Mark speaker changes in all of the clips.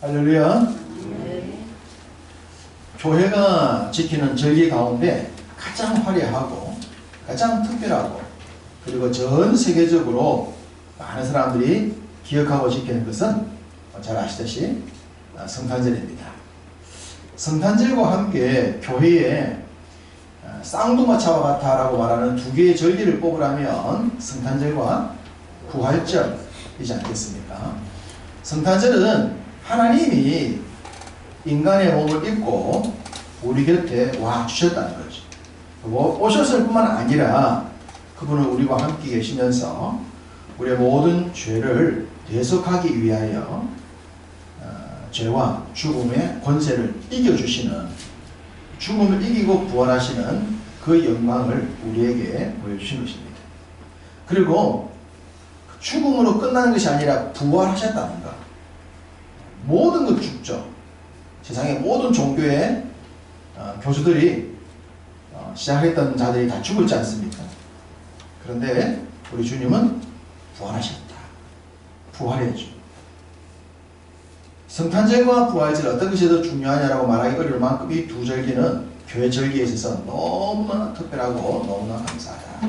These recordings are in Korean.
Speaker 1: 할렐루야.
Speaker 2: 네.
Speaker 1: 교회가 지키는 절기 가운데 가장 화려하고 가장 특별하고 그리고 전 세계적으로 많은 사람들이 기억하고 지키는 것은 잘 아시다시피 성탄절입니다. 성탄절과 함께 교회에 쌍두마차와 같다라고 말하는 두 개의 절기를 뽑으라면 성탄절과 부활절이지 않겠습니까? 성탄절은 하나님이 인간의 몸을 입고 우리 곁에 와 주셨다는 거죠. 오셨을 뿐만 아니라 그분은 우리와 함께 계시면서 우리의 모든 죄를 대속하기 위하여 죄와 죽음의 권세를 이겨주시는, 죽음을 이기고 부활하시는 그 영광을 우리에게 보여주신 것입니다. 그리고 죽음으로 끝나는 것이 아니라 부활하셨다는 것. 모든 것 죽죠. 세상의 모든 종교의 교주들이 시작했던 자들이 다 죽었지 않습니까? 그런데 우리 주님은 부활하셨다. 부활했죠. 성탄절과 부활절 어떤 것이 더 중요하냐라고 말하기 어려울 만큼 이 두 절기는 교회 절기에 있어서 너무나 특별하고 너무나 감사하다.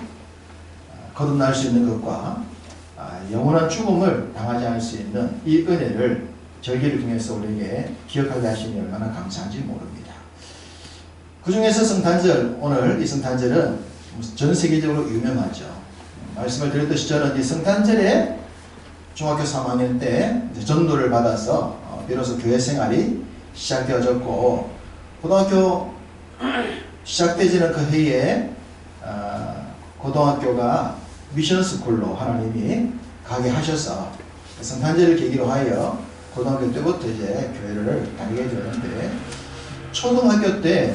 Speaker 1: 거듭날 수 있는 것과 영원한 죽음을 당하지 않을 수 있는 이 은혜를 절기를 통해서 우리에게 기억하게 하시니 얼마나 감사한지 모릅니다. 그 중에서 성탄절, 오늘 이 성탄절은 전 세계적으로 유명하죠. 말씀을 드렸듯이 저는 이 성탄절에 중학교 3학년 때 전도를 받아서 비로소 교회 생활이 시작되어졌고, 고등학교 시작되지는 그 해에 고등학교가 미션스쿨로 하나님이 가게 하셔서 성탄절을 계기로 하여 고등학교 때부터 이제 교회를 다니게 되는데, 초등학교 때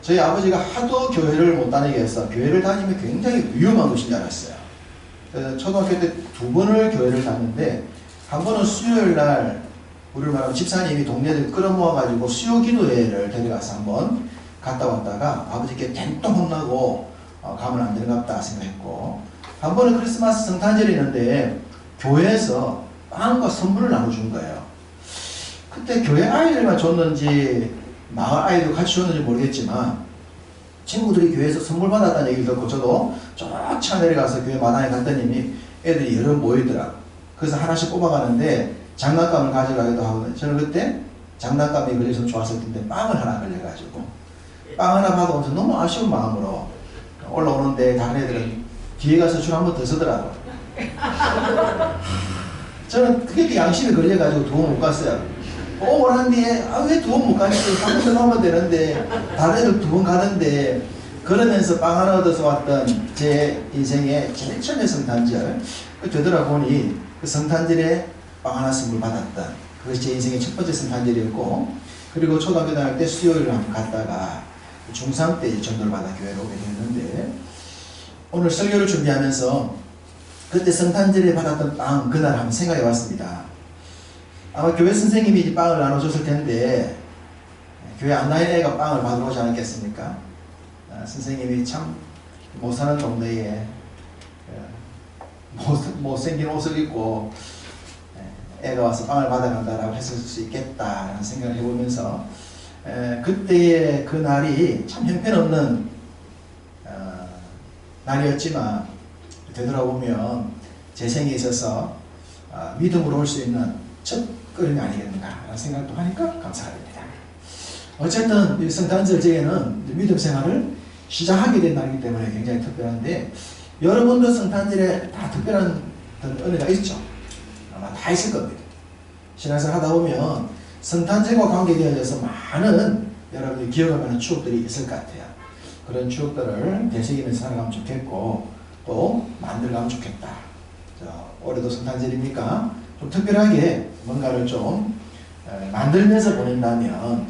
Speaker 1: 저희 아버지가 하도 교회를 못 다니게 해서 교회를 다니면 굉장히 위험한 것인 줄 알았어요. 그래서 초등학교 때 2번을 교회를 다녔는데, 한 번은 수요일 날 우리를 말하면 집사님이 동네들 끌어모아가지고 수요 기도회를 데려가서 한번 갔다 왔다가 아버지께 된통 혼나고 가면 안 되는갑다 생각했고, 한 번은 크리스마스 성탄절이 있는데 교회에서 빵과 선물을 나눠준 거예요. 그때 교회 아이들만 줬는지 마을 아이들 같이 줬는지 모르겠지만 친구들이 교회에서 선물 받았다는 얘기를 듣고 저도 쫓아 내려가서 교회 마당에 갔더니 애들이 여러 모이더라고요. 그래서 하나씩 뽑아가는데 장난감을 가져가기도 하고, 저는 그때 장난감이 걸려서 좋았을 텐데 빵을 하나 걸려가지고 빵 하나 받아오면서 너무 아쉬운 마음으로 올라오는데 다른 애들은 뒤에 가서 줄 한 번 더 서더라고요. 저는 그게 양심이 걸려가지고 2번 못 갔어요. 오라는 뒤에 왜 2번 못 갔지? 한 번 더 가면 되는데 다른 애들 2번 가는데, 그러면서 빵 하나 얻어서 왔던 제 인생의 제일 처음의 성탄절, 되돌아보니 그 성탄절에 빵 하나 선물 받았던 그것이 제 인생의 첫 번째 성탄절이었고, 그리고 초등학교 다닐 때 수요일을 한번 갔다가 중3 때 전도를 받아 교회로 오게 됐는데, 오늘 설교를 준비하면서 그때 성탄절에 받았던 빵, 그날 한번 생각해 봤습니다. 아마 교회 선생님이 빵을 나눠줬을 텐데 교회 안 다니는 애가 빵을 받으러 오지 않았겠습니까? 선생님이 참 못 사는 동네에 못생긴 옷을 입고 애가 와서 빵을 받아간다라고 했을 수 있겠다라는 생각을 해보면서 그때의 그 날이 참 형편없는 날이었지만 되돌아보면 제 생에 있어서 믿음으로 올 수 있는 첫 걸음이 아니겠는가라는 생각도 하니까 감사가 됩니다. 어쨌든 이 성탄절 제에는 믿음 생활을 시작하게 된 날이기 때문에 굉장히 특별한데, 여러분도 성탄절에 다 특별한 은혜가 있죠. 아마 다 있을 겁니다. 신앙생활 하다 보면 성탄절과 관계되어져서 많은 여러분들이 기억할 만한 추억들이 있을 것 같아요. 그런 추억들을 되새기면서 살아가면 좋겠고 또 만들어가면 좋겠다. 올해도 성탄절이니까 좀 특별하게 뭔가를 좀 만들면서 보낸다면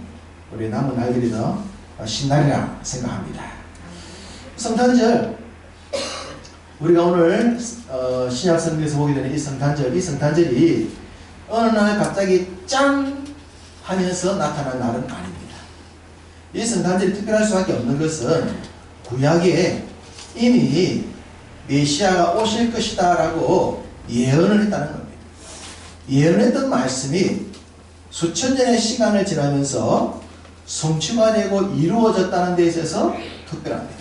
Speaker 1: 우리 남은 날들이 더 신나리라 생각합니다. 성탄절, 우리가 오늘 신약 성경에서 보게 되는 이 성탄절이 어느 날 갑자기 짠 하면서 나타난 날은 아닙니다. 이 성탄절이 특별할 수밖에 없는 것은 구약에 이미 메시아가 오실 것이다 라고 예언을 했다는 겁니다. 예언했던 말씀이 수천 년의 시간을 지나면서 성취가 되고 이루어졌다는 데 있어서 특별합니다.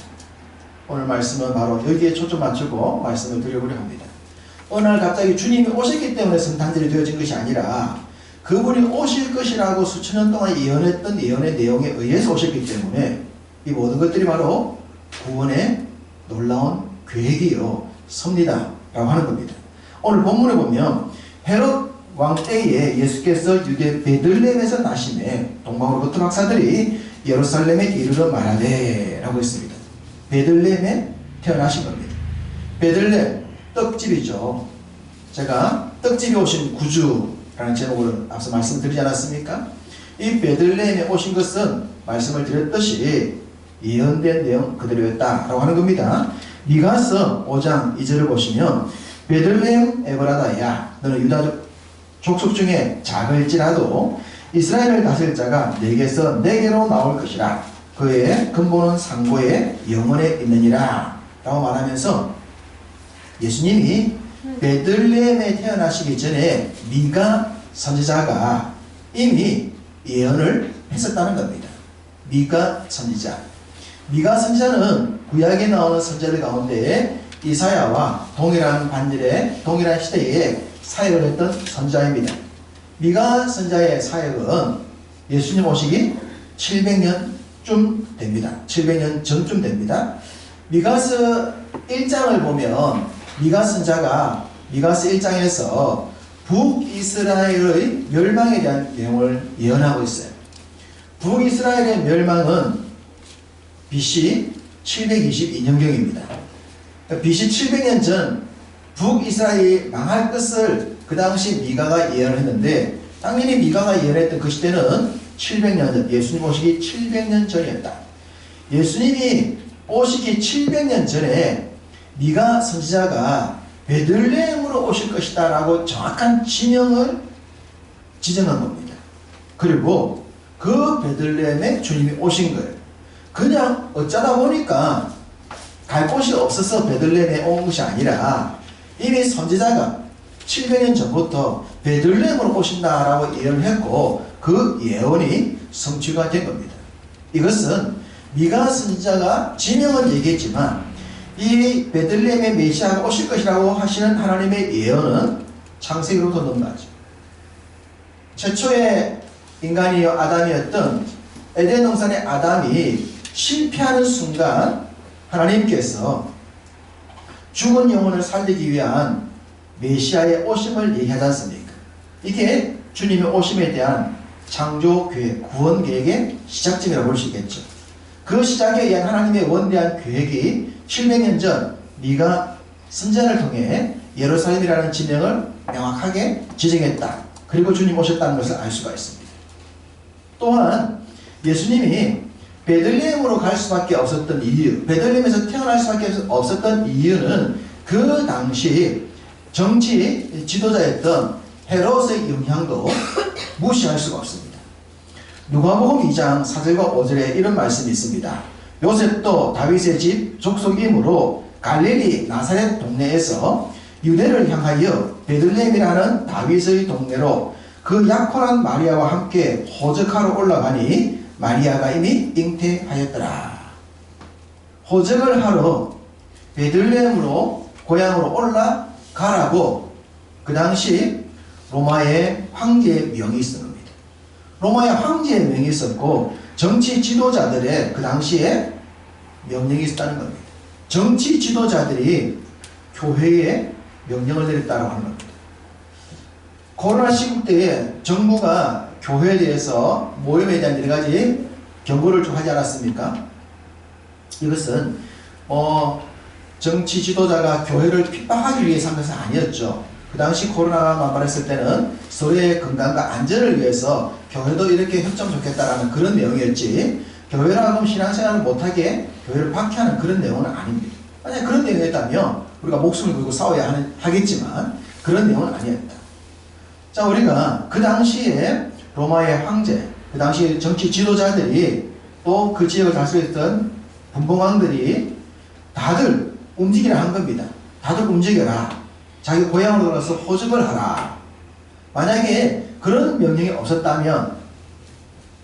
Speaker 1: 오늘 말씀은 바로 여기에 초점 맞추고 말씀을 드려보려 합니다. 어느 날 갑자기 주님이 오셨기 때문에 성탄절이 되어진 것이 아니라 그분이 오실 것이라고 수천 년 동안 예언했던 예언의 내용에 의해서 오셨기 때문에 이 모든 것들이 바로 구원의 놀라운 계획이요 섭니다 라고 하는 겁니다. 오늘 본문에 보면 헤롯 왕 때에 예수께서 유대 베들레헴에서 나심에 동방으로부터 박사들이 예루살렘에 이르러 말하되 라고 했습니다. 베들레헴에 태어나신 겁니다. 베들레헴 떡집이죠. 제가 떡집에 오신 구주라는 제목으로 앞서 말씀드리지 않았습니까? 이 베들레헴에 오신 것은 말씀을 드렸듯이 예언된 내용 그대로였다라고 하는 겁니다. 미가서 5장 2절을 보시면 베들레헴 에브라다야 너는 유다 족속 중에 작을지라도 이스라엘을 다스릴 자가 내게서 내게로 나올 것이라 그의 근본은 상고의 영원에 있느니라 라고 말하면서 예수님이 베들레헴에 태어나시기 전에 미가 선지자가 이미 예언을 했었다는 겁니다. 미가 선지자. 미가 선지자는 구약에 나오는 선지자들 가운데 이사야와 동일한 반절에 동일한 시대에 사역을 했던 선지자입니다. 미가 선지자의 사역은 예수님 오시기 700년쯤 됩니다. 700년 전쯤 됩니다. 미가서 1장을 보면 미가 선지자가 미가서 1장에서 북이스라엘의 멸망에 대한 내용을 예언하고 있어요. 북이스라엘의 멸망은 BC 722년경입니다. BC 700년 전 북이스라엘이 망할 것을 그 당시 미가가 예언했는데 당연히 미가가 예언했던 그 시대는 700년 전, 예수님 오시기 700년 전이었다. 예수님이 오시기 700년 전에 미가 선지자가 베들레헴으로 오실 것이다 라고 정확한 지명을 지정한 겁니다. 그리고 그 베들레헴에 주님이 오신 거예요. 그냥 어쩌다 보니까 갈 곳이 없어서 베들레헴에 온 것이 아니라 이미 선지자가 700년 전부터 베들레헴으로 오신다라고 예언을 했고 그 예언이 성취가 된 겁니다. 이것은 미가 선지자가 지명은 얘기했지만 이 베들레헴의 메시아가 오실 것이라고 하시는 하나님의 예언은 창세기로부터 넘나죠. 최초의 인간이 아담이었던 에덴 동산의 아담이 실패하는 순간 하나님께서 죽은 영혼을 살리기 위한 메시아의 오심을 얘기하지 않습니까? 이게 주님의 오심에 대한 창조계획, 구원계획의 시작점이라고 볼 수 있겠죠. 그 시작에 의한 하나님의 원대한 계획이 700년 전 미가 선지자를 통해 예루살렘이라는 지명을 명확하게 지정했다. 그리고 주님 오셨다는 것을 알 수가 있습니다. 또한 예수님이 베들레헴으로 갈 수밖에 없었던 이유, 베들레헴에서 태어날 수밖에 없었던 이유는 그 당시 정치 지도자였던 헤롯의 영향도 무시할 수가 없습니다. 누가복음 2장 4절과 5절에 이런 말씀이 있습니다. 요셉도 다윗의 집 족속이므로 갈릴리 나사렛 동네에서 유대를 향하여 베들레헴이라는 다윗의 동네로 그 약혼한 마리아와 함께 호적하러 올라가니 마리아가 이미 잉태하였더라. 호적을 하러 베들레헴으로 고향으로 올라가라고 그 당시 로마의 황제의 명이 있었습니다. 로마의 황제의 명이 있었고 정치 지도자들의 그 당시에 명령이 있었다는 겁니다. 정치 지도자들이 교회에 명령을 내렸다고 하는 겁니다. 코로나 시국 때에 정부가 교회에 대해서 모임에 대한 여러 가지 경고를 좀 하지 않았습니까? 이것은 정치 지도자가 교회를 핍박하기 위해서 한 것은 아니었죠. 그 당시 코로나가 만발했을 때는 서로의 건강과 안전을 위해서 교회도 이렇게 협조하면 좋겠다라는 그런 내용이었지, 교회라고 신앙생활을 못하게 교회를 박해하는 그런 내용은 아닙니다. 만약 그런 내용이었다면 우리가 목숨을 걸고 싸워야 하겠지만 그런 내용은 아니었다. 자, 우리가 그 당시에 로마의 황제, 그 당시 정치 지도자들이 또 그 지역을 다스렸던 분봉왕들이 다들 움직이라 한 겁니다. 다들 움직여라. 자기 고향으로 가서 호적을 하라. 만약에 그런 명령이 없었다면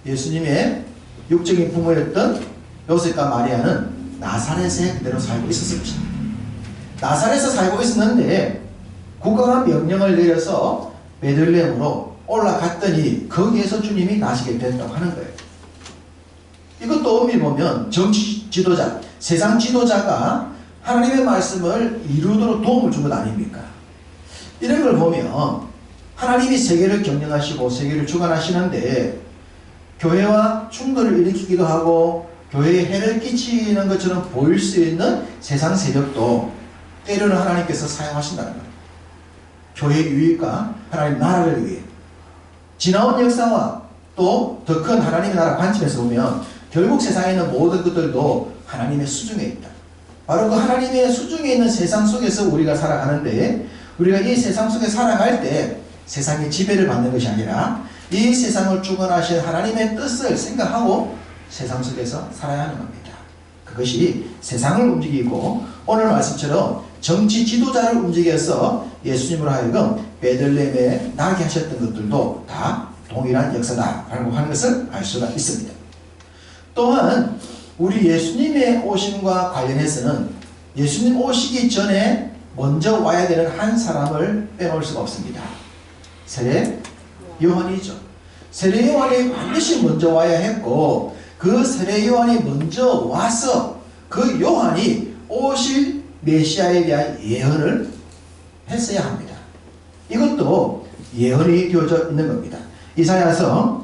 Speaker 1: 예수님의 육적인 부모였던 요셉과 마리아는 나사렛에 그대로 살고 있었을 것입니다. 나사렛에서 살고 있었는데 국왕한 명령을 내려서 베들레헴으로 올라갔더니 거기에서 주님이 나시게 됐다고 하는 거예요. 이것도 엄밀히 보면 정치 지도자, 세상 지도자가 하나님의 말씀을 이루도록 도움을 준 것 아닙니까? 이런 걸 보면 하나님이 세계를 경영하시고 세계를 주관하시는데 교회와 충돌을 일으키기도 하고 교회에 해를 끼치는 것처럼 보일 수 있는 세상 세력도 때로는 하나님께서 사용하신다는 겁니다. 교회의 유익과 하나님 나라를 위해 지나온 역사와 또 더 큰 하나님의 나라 관점에서 보면 결국 세상에 있는 모든 것들도 하나님의 수중에 있다. 바로 그 하나님의 수중에 있는 세상 속에서 우리가 살아가는데 우리가 이 세상 속에 살아갈 때 세상의 지배를 받는 것이 아니라 이 세상을 주관하신 하나님의 뜻을 생각하고 세상 속에서 살아야 하는 겁니다. 그것이 세상을 움직이고 오늘 말씀처럼 정치 지도자를 움직여서 예수님으로 하여금 베들레헴에 나게 하셨던 것들도 다 동일한 역사다라고 하는 것을 알 수가 있습니다. 또한 우리 예수님의 오심과 관련해서는 예수님 오시기 전에 먼저 와야 되는 한 사람을 빼놓을 수가 없습니다. 세례 요한이죠. 세례 요한이 반드시 먼저 와야 했고 그 세례 요한이 먼저 와서 그 요한이 오실 메시아에 대한 예언을 했어야 합니다. 이것도 예언이 되어져 있는 겁니다. 이사야서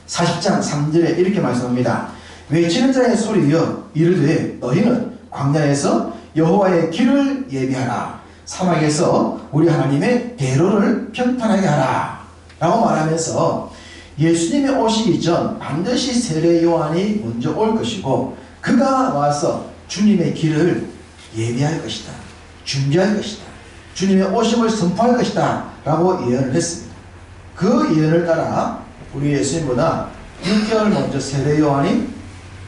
Speaker 1: 40장 3절에 이렇게 말씀합니다. 외치는 자의 소리여 이르되 너희는 광야에서 여호와의 길을 예비하라. 사막에서 우리 하나님의 대로를 평탄하게 하라 라고 말하면서 예수님이 오시기 전 반드시 세례 요한이 먼저 올 것이고 그가 와서 주님의 길을 예비할 것이다. 준비할 것이다. 주님의 오심을 선포할 것이다 라고 예언을 했습니다. 그 예언을 따라 우리 예수님보다 6개월 먼저 세례 요한이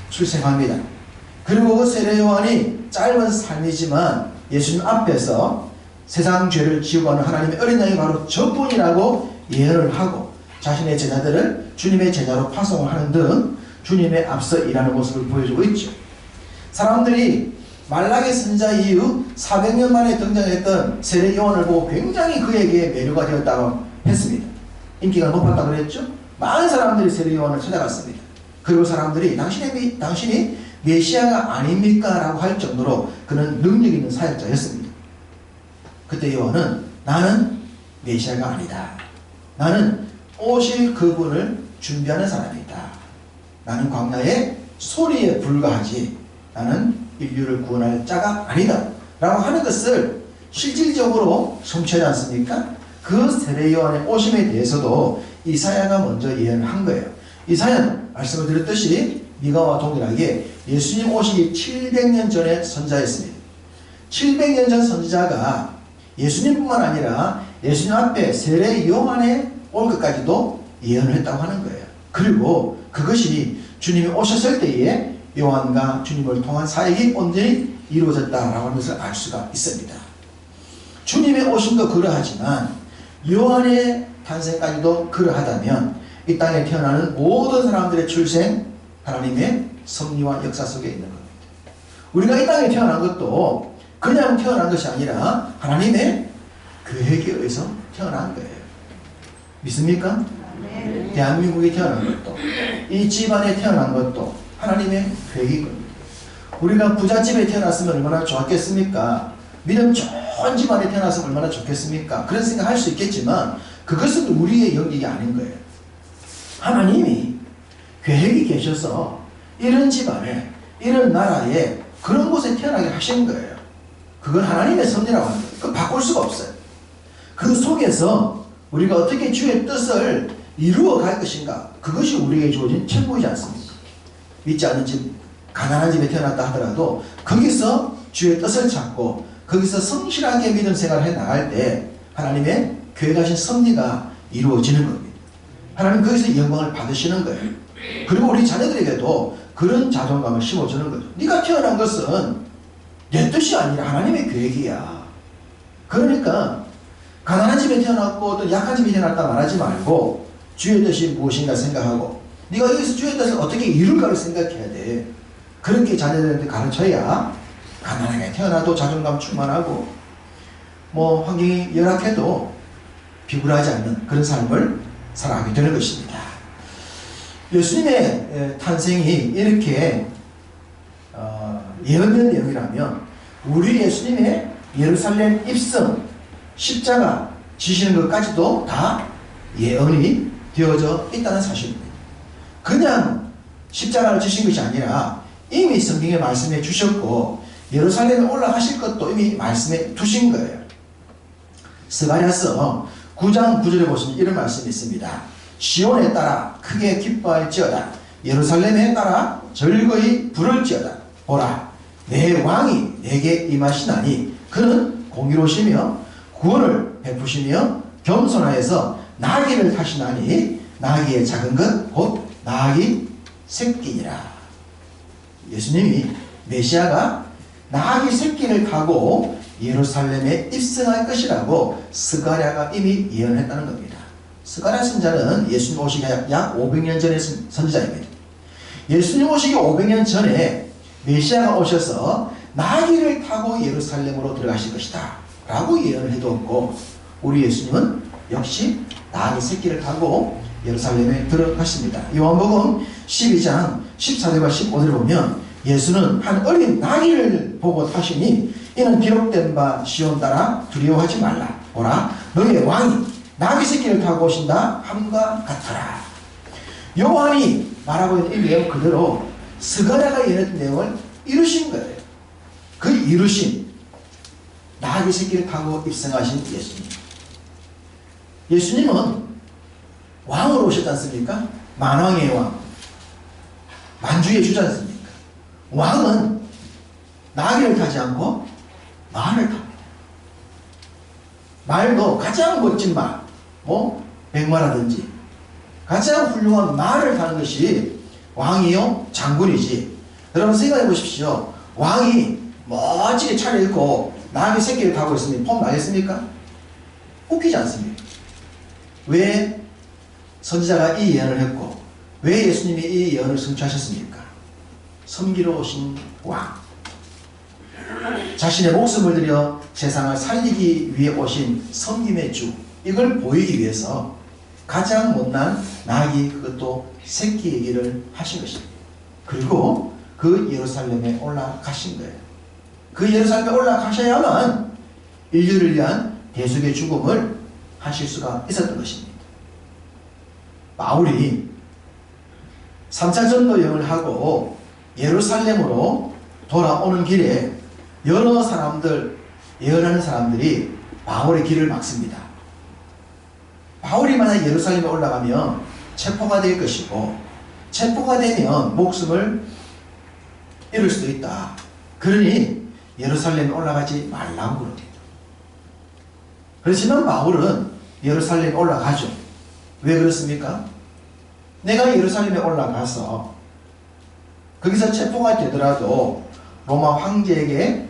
Speaker 1: 출생합니다. 그리고 그 세례 요한이 짧은 삶이지만 예수님 앞에서 세상 죄를 지우고 하는 하나님의 어린 양이 바로 저분이라고 예언을 하고 자신의 제자들을 주님의 제자로 파송을 하는 등 주님의 앞서 일하는 모습을 보여주고 있죠. 사람들이 말라기 선자 이후 400년 만에 등장했던 세례 요한을 보고 굉장히 그에게 매료가 되었다고 했습니다. 인기가 높았다고 그랬죠. 많은 사람들이 세례 요한을 찾아갔습니다. 그리고 사람들이 당신이 메시아가 아닙니까? 라고 할 정도로 그는 능력 있는 사역자였습니다. 그때 요한은 나는 메시아가 아니다. 나는 오실 그분을 준비하는 사람이다. 나는 광야의 소리에 불과하지 나는 인류를 구원할 자가 아니다 라고 하는 것을 실질적으로 성취하지 않습니까? 그 세례 요한의 오심에 대해서도 이사야가 먼저 예언을 한 거예요. 이사야는 말씀을 드렸듯이 미가와 동일하게 예수님 오시기 700년 전에 선지자였습니다. 700년 전 선지자가 예수님뿐만 아니라 예수님 앞에 세례 요한에 올 것까지도 예언을 했다고 하는 거예요. 그리고 그것이 주님이 오셨을 때에 요한과 주님을 통한 사역이 온전히 이루어졌다라고 하는 것을 알 수가 있습니다. 주님의 오심도 그러하지만 요한의 탄생까지도 그러하다면 이 땅에 태어나는 모든 사람들의 출생 하나님의 섭리와 역사 속에 있는 겁니다. 우리가 이 땅에 태어난 것도 그냥 태어난 것이 아니라 하나님의 계획에 의해서 태어난 거예요. 믿습니까? 네. 대한민국에 태어난 것도 이 집안에 태어난 것도 하나님의 계획인 겁니다. 우리가 부잣집에 태어났으면 얼마나 좋았겠습니까? 믿음 좋은 집안에 태어났으면 얼마나 좋겠습니까? 그런 생각 할 수 있겠지만 그것은 우리의 영역이 아닌 거예요. 하나님이 계획이 계셔서 이런 집안에 이런 나라에 그런 곳에 태어나게 하신 거예요. 그건 하나님의 섭리라고 하는 거예요. 그건 바꿀 수가 없어요. 그 속에서 우리가 어떻게 주의 뜻을 이루어 갈 것인가, 그것이 우리에게 주어진 책무이지 않습니까? 믿지 않는 집, 가난한 집에 태어났다 하더라도 거기서 주의 뜻을 찾고 거기서 성실하게 믿음 생활을 해 나갈 때 하나님의 계획하신 섭리가 이루어지는 겁니다. 하나님 거기서 영광을 받으시는 거예요. 그리고 우리 자녀들에게도 그런 자존감을 심어주는 거죠. 네가 태어난 것은 내 뜻이 아니라 하나님의 계획이야. 그러니까 가난한 집에 태어났고 어떤 약한 집에 태어났다 말하지 말고 주의 뜻이 무엇인가 생각하고 네가 여기서 주의 뜻을 어떻게 이룰까를 생각해야 돼. 그렇게 자녀들한테 가르쳐야 가난하게 태어나도 자존감 충만하고 뭐 환경이 열악해도 비굴하지 않는 그런 삶을 살아가게 되는 것입니다. 예수님의 탄생이 이렇게 예언된 내용이라면 우리 예수님의 예루살렘 입성, 십자가 지시는 것까지도 다 예언이 되어져 있다는 사실입니다. 그냥 십자가를 지신 것이 아니라 이미 성경에 말씀해 주셨고 예루살렘에 올라가실 것도 이미 말씀해 두신 거예요. 스가랴서 9장 9절에 보시면 이런 말씀이 있습니다. 시온에 따라 크게 기뻐할지어다. 예루살렘에 따라 즐거이 부를지어다. 보라, 내 왕이 내게 임하시나니 그는 공의로우시며 구원을 베푸시며 겸손하여서 나귀를 타시나니 나귀의 작은 것 곧 나귀 새끼니라. 예수님이 메시아가 나귀 새끼를 타고 예루살렘에 입성할 것이라고 스가랴가 이미 예언했다는 겁니다. 스가랴 선지자는 예수님 오시기 약 500년 전의 선지자입니다. 예수님 오시기 500년 전에 메시아가 오셔서 나귀를 타고 예루살렘으로 들어가실 것이다 라고 예언을 해두었고 우리 예수님은 역시 나귀 새끼를 타고 예루살렘에 들어가십니다. 요한복음 12장 14절과 15절을 보면 예수는 한 어린 나귀를 보고 타시니 이는 기록된 바 시온 따라 두려워하지 말라. 보라, 너희의 왕이 나귀 새끼를 타고 오신다 함과 같아라. 요한이 말하고 있는 이 내용 그대로 스가랴가 예언했던 내용을 이루신 거예요. 그 이루신 나귀 새끼를 타고 입성하신 예수님. 예수님은 왕으로 오셨지 않습니까? 만왕의 왕, 만주의 주지 않습니까? 왕은 나귀를 타지 않고 말을 탑니다. 말도 가장 멋진 말, 백마라든지 가장 훌륭한 말을 타는 것이 왕이요 장군이지. 여러분 생각해 보십시오. 왕이 멋지게 차려입고 나귀 새끼를 타고 있으면 폼 나겠습니까? 웃기지 않습니까? 왜 선지자가 이 예언을 했고 왜 예수님이 이 예언을 성취하셨습니까? 섬기러오신 왕, 자신의 목숨을 들여 세상을 살리기 위해 오신 섬김의 주, 이걸 보이기 위해서 가장 못난 나귀, 그것도 새끼 얘기를 하신 것입니다. 그리고 그 예루살렘에 올라가신 거예요. 그 예루살렘에 올라가셔야만 인류를 위한 대속의 죽음을 하실 수가 있었던 것입니다. 바울이 3차 전도 여행을 하고 예루살렘으로 돌아오는 길에 여러 사람들, 예언하는 사람들이 바울의 길을 막습니다. 바울이 만약 예루살렘에 올라가면 체포가 될 것이고 체포가 되면 목숨을 잃을 수도 있다. 그러니 예루살렘에 올라가지 말라고 그럽니다. 그렇지만 바울은 예루살렘에 올라가죠. 왜 그렇습니까? 내가 예루살렘에 올라가서 거기서 체포가 되더라도 로마 황제에게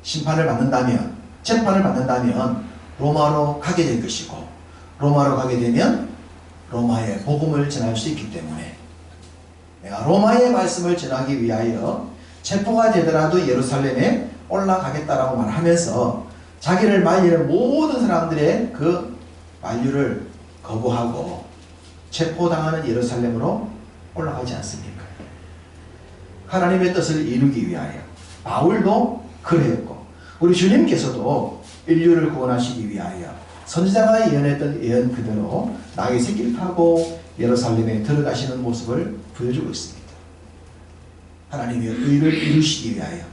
Speaker 1: 심판을 받는다면, 재판을 받는다면 로마로 가게 될 것이고 로마로 가게 되면 로마의 복음을 전할 수 있기 때문에 내가 로마의 말씀을 전하기 위하여 체포가 되더라도 예루살렘에 올라가겠다라고 말하면서 자기를 말리는 모든 사람들의 그 만류를 거부하고 체포당하는 예루살렘으로 올라가지 않습니까? 하나님의 뜻을 이루기 위하여 바울도 그랬고 우리 주님께서도 인류를 구원하시기 위하여 선지자가 예언했던 예언 그대로 나귀 새끼를 타고 예루살렘에 들어가시는 모습을 보여주고 있습니다. 하나님의 의를 이루시기 위하여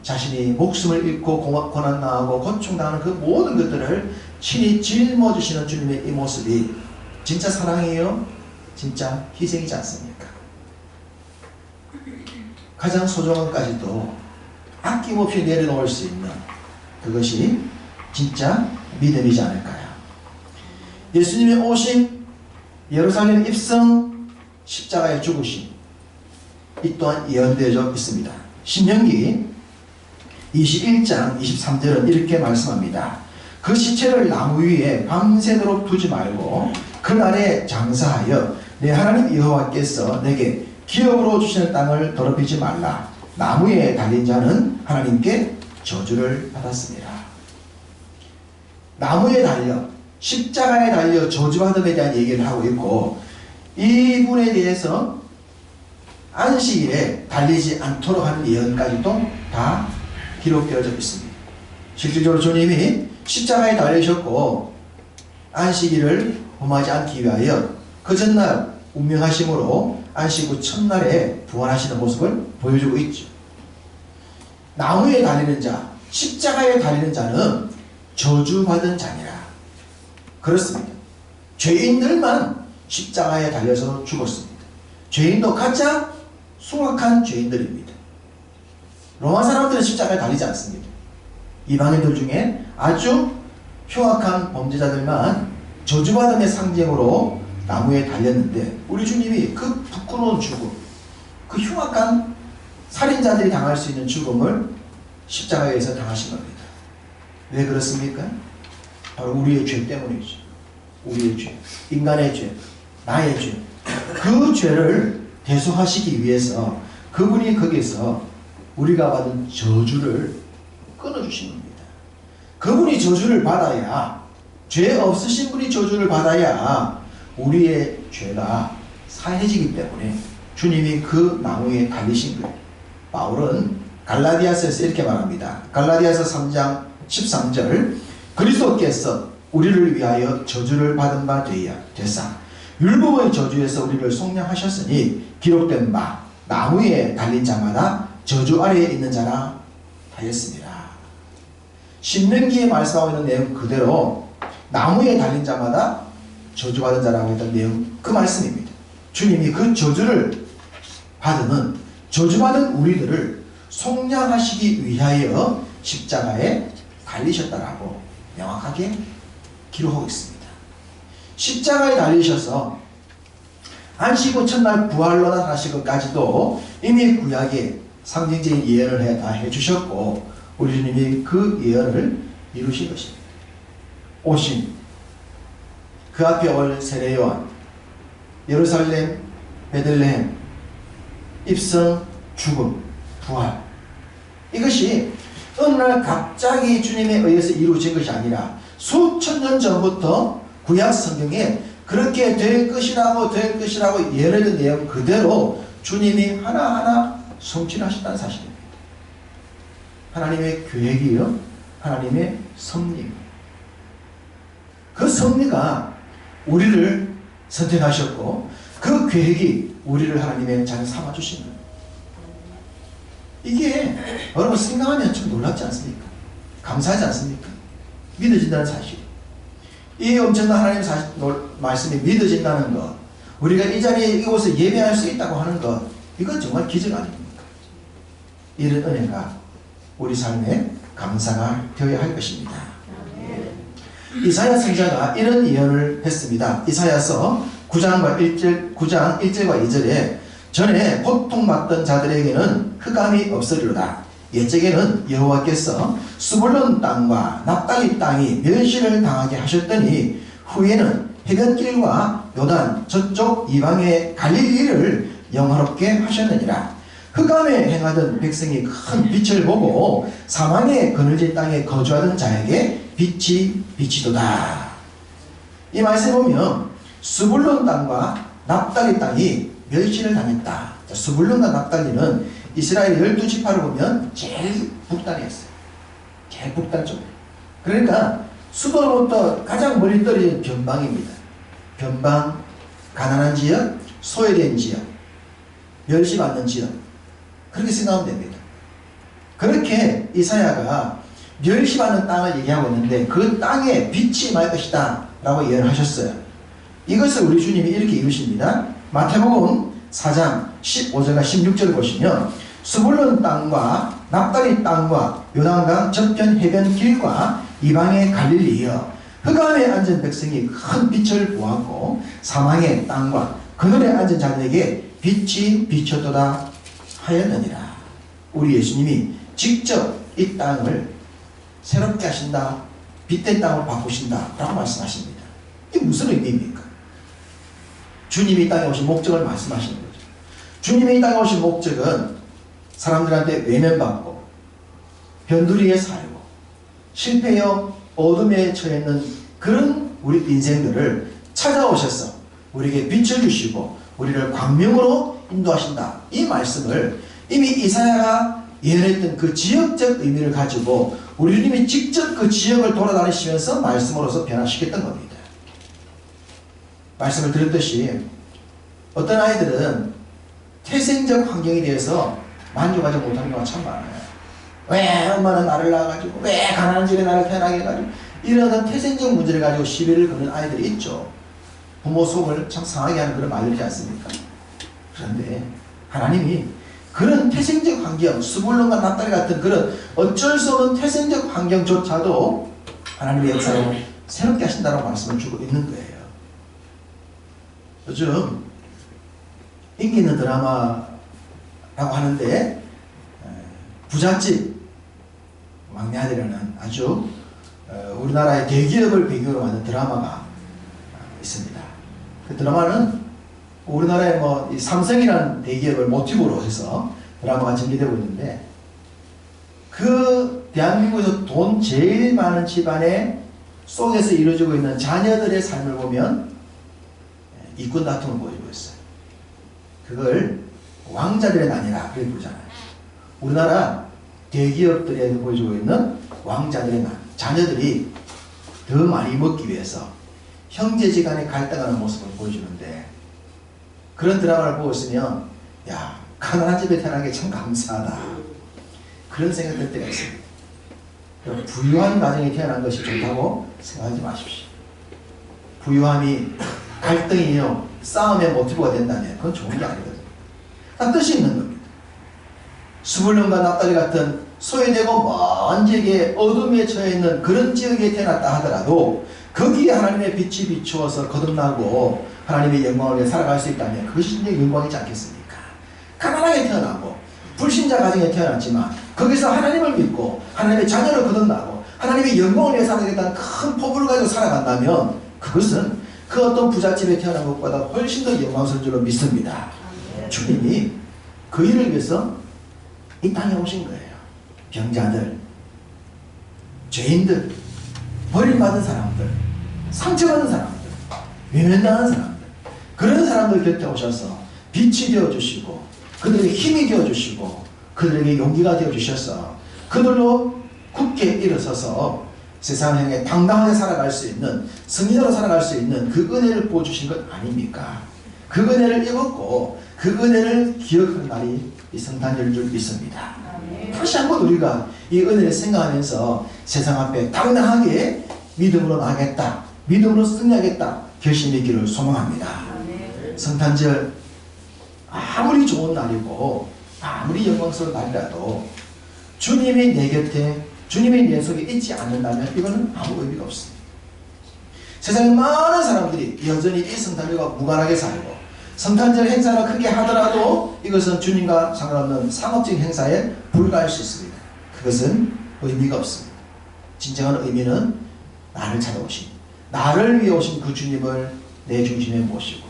Speaker 1: 자신이 목숨을 잃고 고난당하고 고충당하는 그 모든 것들을 친히 짊어지시는 주님의 이 모습이 진짜 사랑이에요? 진짜 희생이지 않습니까? 가장 소중한 것까지도 아낌없이 내려놓을 수 있는 그것이 진짜 믿음이지 않을까요? 예수님의 오심, 예루살렘 입성, 십자가에 죽으심, 이 또한 예언되어 있습니다. 신명기 21장 23절은 이렇게 말씀합니다. 그 시체를 나무 위에 밤새도록 두지 말고 그날에 장사하여 내 하나님 여호와께서 내게 기업으로 주시는 땅을 더럽히지 말라. 나무에 달린 자는 하나님께 저주를 받았습니다. 나무에 달려 십자가에 달려 저주받음에 대한 얘기를 하고 있고, 이분에 대해서 안식일에 달리지 않도록 하는 예언까지도 다 기록되어져 있습니다. 실질적으로 주님이 십자가에 달리셨고 안식일을 범하지 않기 위하여 그 전날 운명하심으로 안식 후 첫날에 부활하시는 모습을 보여주고 있죠. 나무에 달리는 자, 십자가에 달리는 자는 저주받은 자니라. 그렇습니다. 죄인들만 십자가에 달려서 죽었습니다. 죄인도 가짜 숭악한 죄인들입니다. 로마 사람들은 십자가에 달리지 않습니다. 이방인들 중에 아주 흉악한 범죄자들만 저주받음의 상징으로 나무에 달렸는데, 우리 주님이 그 부끄러운 죽음, 그 흉악한 살인자들이 당할 수 있는 죽음을 십자가에서 당하신 겁니다. 왜 그렇습니까? 바로 우리의 죄 때문이죠. 우리의 죄, 인간의 죄, 나의 죄, 그 죄를 대속하시기 위해서 그분이 거기서 우리가 받은 저주를 끊어주신 겁니다. 그분이 저주를 받아야, 죄 없으신 분이 저주를 받아야 우리의 죄가 사해지기 때문에 주님이 그 나무에 달리신 거예요. 바울은 갈라디아서에서 이렇게 말합니다. 갈라디아서 3장 13절, 그리스도께서 우리를 위하여 저주를 받은 바 되사 율법의 저주에서 우리를 속량하셨으니 기록된 바 나무에 달린 자마다 저주 아래에 있는 자라 하였습니다. 신명기에 말씀하고 있는 내용 그대로 나무에 달린 자마다 저주받은 자라고 했던 내용, 그 말씀입니다. 주님이 그 저주를 받는, 저주받은 우리들을 속량하시기 위하여 십자가에 달리셨다라고 명확하게 기록하고 있습니다. 십자가에 달리셔서 안식 후 첫날 부활로 나타나신 것까지도 이미 구약에 상징적인 예언을 다 해주셨고, 우리 주님이 그 예언을 이루신 것입니다. 오심, 그 앞에 올 세례요한, 예루살렘, 베들레헴, 입성, 죽음, 부활, 이것이 어느 날 갑자기 주님에 의해서 이루어진 것이 아니라 수천 년 전부터 구약 성경에 그렇게 될 것이라고 예언했던 내용 그대로 주님이 하나하나 성취하셨다는 사실입니다. 하나님의 계획이요, 하나님의 섭리, 그 섭리가 우리를 선택하셨고 그 계획이 우리를 하나님의 자녀 삼아주신 거예요. 이게 여러분 생각하면 좀 놀랍지 않습니까? 감사하지 않습니까? 믿어진다는 사실, 이 엄청난 하나님의 말씀이 믿어진다는 것, 우리가 이 자리에 이곳에 예배할 수 있다고 하는 것, 이건 정말 기적 아닙니까? 이런 은혜가 우리 삶에 감사가 되어야 할 것입니다. 이사야 선지자가 이런 예언을 했습니다. 이사야서 9장 1절과 2절에 전에 고통받던 자들에게는 흑암이 없으리로다. 옛적에는 여호와께서 스불론 땅과 납달리 땅이 멸시를 당하게 하셨더니 후에는 해변길과 요단 저쪽 이방의 갈릴리를 영화롭게 하셨느니라. 흑암에 행하던 백성이 큰 빛을 보고 사망의 그늘진 땅에 거주하던 자에게 빛이 비치도다. 이 말씀에 보면 스불론 땅과 납달리 땅이 멸시를 당했다. 스불론과 납달리는 이스라엘 12지파를 보면 제일 북단에 있어요. 제일 북단 쪽에. 그러니까 수도로부터 가장 멀리 떨어진 변방입니다. 변방, 가난한 지역, 소외된 지역, 멸시받는 지역, 그렇게 생각하면 됩니다. 그렇게 이사야가 멸시받는 땅을 얘기하고 있는데 그 땅에 빛이 말 것이다 라고 예언하셨어요. 이것을 우리 주님이 이렇게 이루십니다. 마태복음 4장 15절과 16절을 보시면 스불론 땅과 납달리 땅과 요단강 저편 해변 길과 이방의 갈릴리여 흑암에 앉은 백성이 큰 빛을 보았고 사망의 땅과 그늘에 앉은 자들에게 빛이 비쳤도다 하였느니라. 우리 예수님이 직접 이 땅을 새롭게 하신다, 빛된 땅을 바꾸신다 라고 말씀하십니다. 이게 무슨 의미입니까? 주님이 이 땅에 오신 목적을 말씀하시는 거죠. 주님이 이 땅에 오신 목적은 사람들한테 외면받고 변두리에 살고 실패여 어둠에 처해 있는 그런 우리 인생들을 찾아오셔서 우리에게 빛을 주시고 우리를 광명으로 인도하신다. 이 말씀을 이미 이사야가 예언했던 그 지역적 의미를 가지고 우리 주님이 직접 그 지역을 돌아다니시면서 말씀으로서 변화시켰던 겁니다. 말씀을 드렸듯이 어떤 아이들은 태생적 환경에 대해서 만족하지 못하는 경우가 참 많아요. 왜 엄마는 나를 낳아가지고, 왜 가난한 집에 나를 태어나게 해가지고, 이런 태생적 문제를 가지고 시비를 거는 아이들이 있죠. 부모 속을 참 상하게 하는 그런 말들이지 않습니까? 그런데 하나님이 그런 태생적 환경, 스불론과 납달리 같은 그런 어쩔 수 없는 태생적 환경조차도 하나님의 역사로 새롭게 하신다고 말씀을 주고 있는 거예요. 요즘 인기 있는 드라마라고 하는데 부잣집 막내 아들이라는 아주 우리나라의 대기업을 배경으로 만든 드라마가 있습니다. 그 드라마는 우리나라의 이 삼성이라는 대기업을 모티브로 해서 드라마가 전개되고 있는데, 그 대한민국에서 돈 제일 많은 집안의 속에서 이루어지고 있는 자녀들의 삶을 보면 이권 다툼을 보여주고 있어요. 그걸 왕자들의 난이라 그렇게 부르잖아요. 우리나라 대기업들에서 보여주고 있는 왕자들의 난, 자녀들이 더 많이 먹기 위해서 형제지간에 갈등하는 모습을 보여주는데, 그런 드라마를 보고 있으면 야, 가난한 집에 태어난 게 참 감사하다 그런 생각이 들 때가 있습니다. 부유한 가정에 태어난 것이 좋다고 생각하지 마십시오. 부유함이 갈등이요 싸움의 모티브가 된다면 그건 좋은 게 아니거든요. 다 뜻이 있는 겁니다. 스불론과 납달리 같은 소외되고 먼 지역에 어둠에 처해 있는 그런 지역에 태어났다 하더라도 거기에 하나님의 빛이 비추어서 거듭나고 하나님의 영광을 위해 살아갈 수 있다면 그것이 진짜 영광이지 않겠습니까? 가난하게 태어나고 불신자 가정에 태어났지만 거기서 하나님을 믿고 하나님의 자녀를 거듭나고 하나님의 영광을 위해 살아가겠다는 큰 포부를 가지고 살아간다면 그것은 그 어떤 부잣집에 태어난 것보다 훨씬 더 영광스러운 줄로 믿습니다. 주님이 그 일을 위해서 이 땅에 오신 거예요. 병자들, 죄인들, 버림받은 사람들, 상처받은 사람들, 외면당한 사람들, 그런 사람들 곁에 오셔서 빛이 되어주시고 그들에게 힘이 되어주시고 그들에게 용기가 되어주셔서 그들로 굳게 일어서서 세상을 향해 당당하게 살아갈 수 있는, 승리자로 살아갈 수 있는 그 은혜를 보여주신 것 아닙니까? 그 은혜를 입었고 그 은혜를 기억하는 날이 이 성탄절인 줄 믿습니다. 다시 한번 우리가 이 은혜를 생각하면서 세상 앞에 당당하게 믿음으로 나가겠다, 믿음으로 승리하겠다 결심이 있기를 소망합니다. 성탄절 아무리 좋은 날이고 아무리 영광스러운 날이라도 주님이 내 곁에, 주님이 내 속에 있지 않는다면 이거는 아무 의미가 없습니다. 세상에 많은 사람들이 여전히 이 성탄절과 무관하게 살고 성탄절 행사를 크게 하더라도 이것은 주님과 상관없는 상업적인 행사에 불과할 수 있습니다. 그것은 의미가 없습니다. 진정한 의미는 나를 찾아오신, 나를 위해 오신 그 주님을 내 중심에 모시고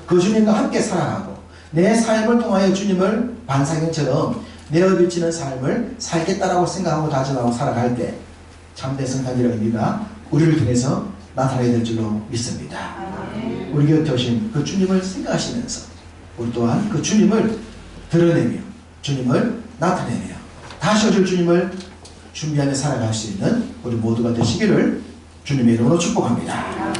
Speaker 1: 그 주님과 함께 살아가고 내 삶을 통하여 주님을 반사경처럼 내어비치는 삶을 살겠다라고 생각하고 다짐하고 살아갈 때 참된 성탄절의 의미가 우리를 통해서 나타나게 될 줄로 믿습니다. 우리 곁에 오신 그 주님을 생각하시면서 우리 또한 그 주님을 드러내며 주님을 나타내며 다시 오실 주님을 준비하며 살아갈 수 있는 우리 모두가 되시기를 주님의 이름으로 축복합니다.